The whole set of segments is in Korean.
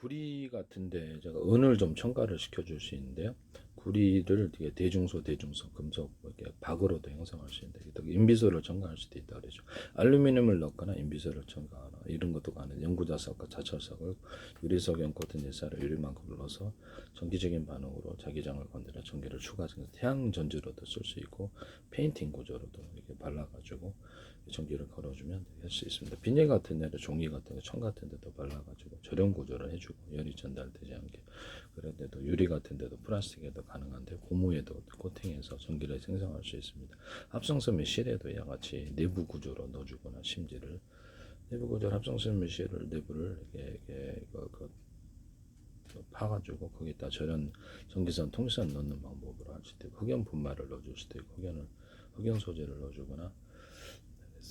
구리 같은데 제가 은을 좀 첨가를 시켜줄 수 있는데요. 구리를 되게 대중소 금속 이렇게 박으로도 형성할 수 있는데 인비소를 첨가할 수도 있다 그러죠. 알루미늄을 넣거나 인비소를 첨가하나 이런 것도 가능. 연구자석과 자철석을 유리석연 코튼 예사를 유리만큼 넣어서 전기적인 반응으로 자기장을 건드려 전기를 추가해서 태양 전지로도 쓸 수 있고 페인팅 구조로도 이렇게 발라가지고 전기를 걸어주면 할 수 있습니다. 비닐 같은 데도 종이 같은 거, 천 같은 데도 발라가지고 저렴 구조를 해주고 열이 전달되지 않게. 그런데도 유리 같은 데도 플라스틱에도 가능한데 고무에도 코팅해서 전기를 생성할 수 있습니다. 합성섬유 실에도 이와 같이 내부 구조로 넣어주거나 심지를 내부 구조로 합성섬유 실을 내부를 이렇게 파가지고 거기다 저런 전기선 통선 넣는 방법으로 할 수도 있고 흑연 분말을 넣어줄 수도 있고 흑연 소재를 넣어주거나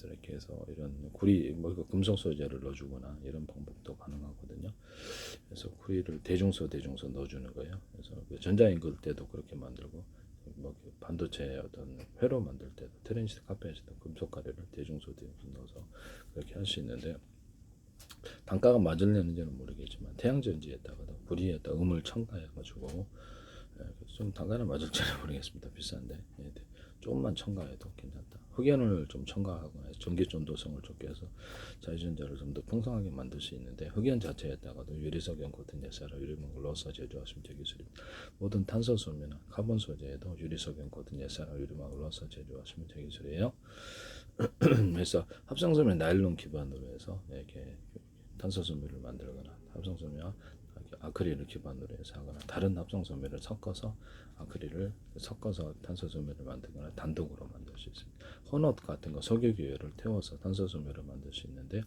이렇게 해서 이런 구리 금속 소재를 넣어주거나 이런 방법도 가능하거든요. 그래서 구리를 대중소 넣어주는 거예요. 그래서 전자잉글 때도 그렇게 만들고 반도체 어떤 회로 만들 때도 트랜지스터 카페에서도 금속 가루를 대중소 넣어서 그렇게 할 수 있는데 단가가 맞을려는지는 모르겠지만 태양전지에다가도 구리에다 음을 첨가해가지고 좀 단가는 맞을지는 모르겠습니다. 비싼데 조금만 첨가해도 괜찮다. 흑연을 좀 첨가하거나 전기 전도성을 좋게 해서 자유전자를 좀 더 풍성하게 만들 수 있는데 흑연 자체에다가도 유리석연 코튼 예사를 유리막을 넣어서 제조하시면 제 기술입니다. 모든 탄소 소매나 카본 소재에도 유리석연 코튼 예사를 유리막을 넣어서 제조하시면 제 기술이에요. 그래서 합성소매 나일론 기반으로 해서 이렇게 탄소소매를 만들거나 합성소매와 아크릴을 기반으로 해서 하거나 다른 합성소매를 섞어서 아크릴을 섞어서 탄소소매를 만들거나 단독으로 만들 수 있습니다. 혼옷 같은 거 석유기회를 태워서 탄소소매를 만들 수 있는데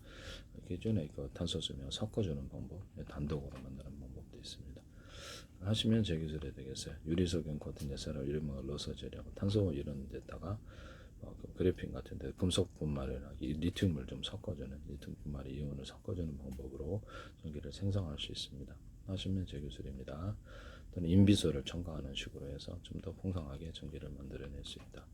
기존에 그 탄소소매와 섞어주는 방법, 단독으로 만드는 방법도 있습니다. 하시면 제 기술이 되겠어요. 유리석연 코튼 예사를 유리막을 넣어서 제리하고 탄소 이런 데다가 그래핀 같은 데 금속 분말이나 리튬을 좀 섞어주는 리튬 분말 이온을 섞어주는 방법으로 전기를 생성할 수 있습니다. 하시면 제 기술입니다. 또는 인비소를 첨가하는 식으로 해서 좀 더 풍성하게 전기를 만들어낼 수 있다.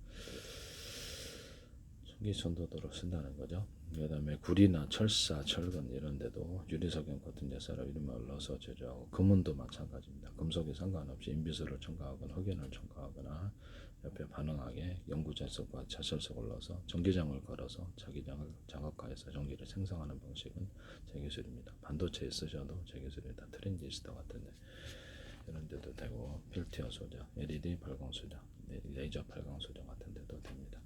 전기 전도도로 쓴다는 거죠. 그 다음에 구리나 철사, 철근 이런 데도 유리석연 같은 예사를 이름을 넣어서 제조하고 금은도 마찬가지입니다. 금속에 상관없이 인비소를 첨가하거나 흑연을 첨가하거나 옆에 반응하게 연구자석과 자철석을 넣어서 전기장을 걸어서 자기장을 장악화해서 전기를 생성하는 방식은 제 기술입니다. 반도체에 쓰셔도 제 기술이다. 트랜지스터 같은데 이런 데도 되고 필티어 소자, LED 발광 소자, 레이저 발광 소자 같은 데도 됩니다.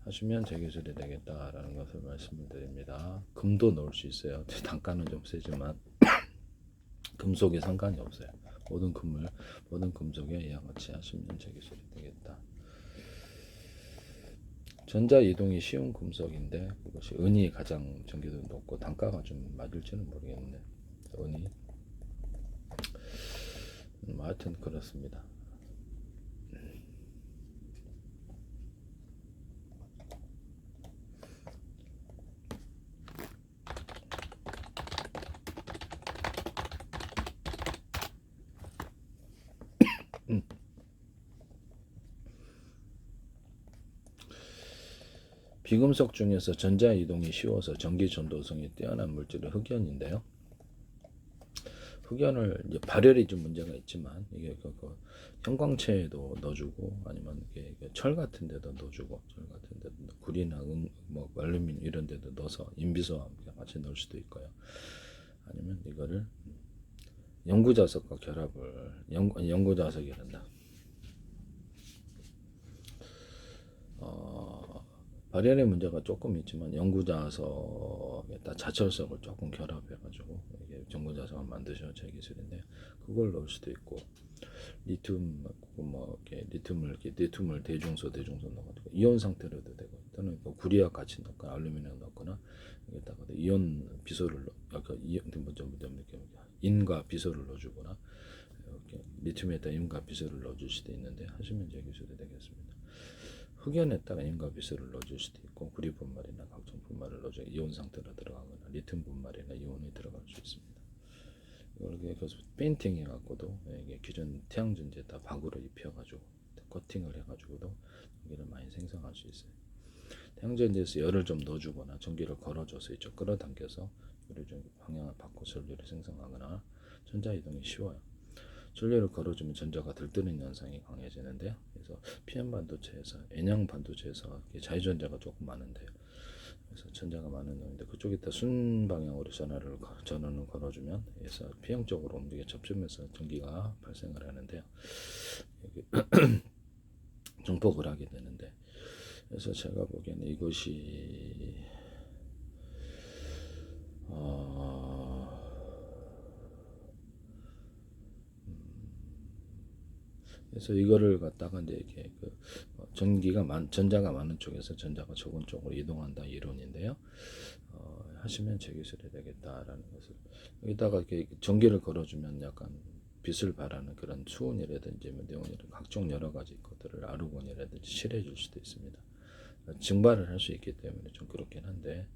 하시면 제 기술이 되겠다라는 것을 말씀을 드립니다. 금도 넣을 수 있어요. 단가는 좀 세지만 금속에 상관이 없어요. 모든 금속에 이와 같이 하시면 제 기술이 되겠다. 전자 이동이 쉬운 금속인데 그것이 은이 가장 전기도 높고 단가가 좀 맞을지는 모르겠는데 은이 하여튼 그렇습니다. 비금속 중에서 전자 이동이 쉬워서 전기 전도성이 뛰어난 물질은 흑연인데요. 흑연을 이제 발열이 좀 문제가 있지만 이게 형광체에도 넣어주고 아니면 이게 철 같은 데도 넣어주고 철 같은 데도 구리나 뭐 알루미늄 이런 데도 넣어서 인비소와 함께 같이 넣을 수도 있고요. 아니면 이거를 연구자석과 결합을 연구자석이란다. 발열의 문제가 조금 있지만 연구자석에다 자철석을 조금 결합해가지고 이게 연구자석을 만드셔 제 기술인데 그걸 넣을 수도 있고 리튬 뭐 이렇게 리튬을 대중소 넣어가지고 이온 상태로도 되고 또는 구리와 같이 넣거나 알루미늄 넣거나 여기다가 이온 비소를 인과 비소를 넣어주거나 이렇게 리튬에다 인과 비소를 넣어줄 수도 있는데 하시면 제 기술이 되겠습니다. 흑연에다가 인과 비소를 넣어줄 수도 있고 구리 분말이나 각종 분말을 넣어줘 이온 상태로 들어가거나 리튬 분말이나 이온이 들어갈 수 있습니다. 이렇게 그래서 페인팅 해갖고도 이게 기존 태양전지에다 박으로 입혀가지고 코팅을 해가지고도 전기를 많이 생성할 수 있어요. 태양전지에서 열을 좀 넣어주거나 전기를 걸어줘서 이쪽 끌어당겨서 열을 좀 방향을 바꿔서 열을 생성하거나 전자 이동이 쉬워요. 전류를 걸어주면 전자가 들뜨는 현상이 강해지는데요. 그래서 PM 반도체에서 N형 반도체에서 자유전자가 조금 많은데요. 그래서 전자가 많은 놈인데 그쪽에다 순 방향으로 전원을 걸어주면 그래서 P형 쪽으로 움직여 접점에서 전기가 발생을 하는데요. 여기 증폭을 하게 되는데 그래서 제가 보기에는 이것이 그래서 이거를 갖다가 이제 이렇게 전자가 많은 쪽에서 전자가 적은 쪽으로 이동한다 이론인데요. 하시면 제 기술이 되겠다라는 것을 여기다가 이렇게 전기를 걸어주면 약간 빛을 발하는 그런 수온이라든지 네온이라든지 각종 여러 가지 것들을 아르곤이라든지 칠해줄 수도 있습니다. 증발을 할 수 있기 때문에 좀 그렇긴 한데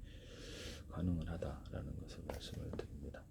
가능은 하다라는 것을 말씀을 드립니다.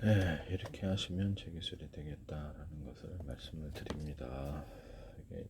네, 이렇게 하시면 제 기술이 되겠다라는 것을 말씀을 드립니다. 이게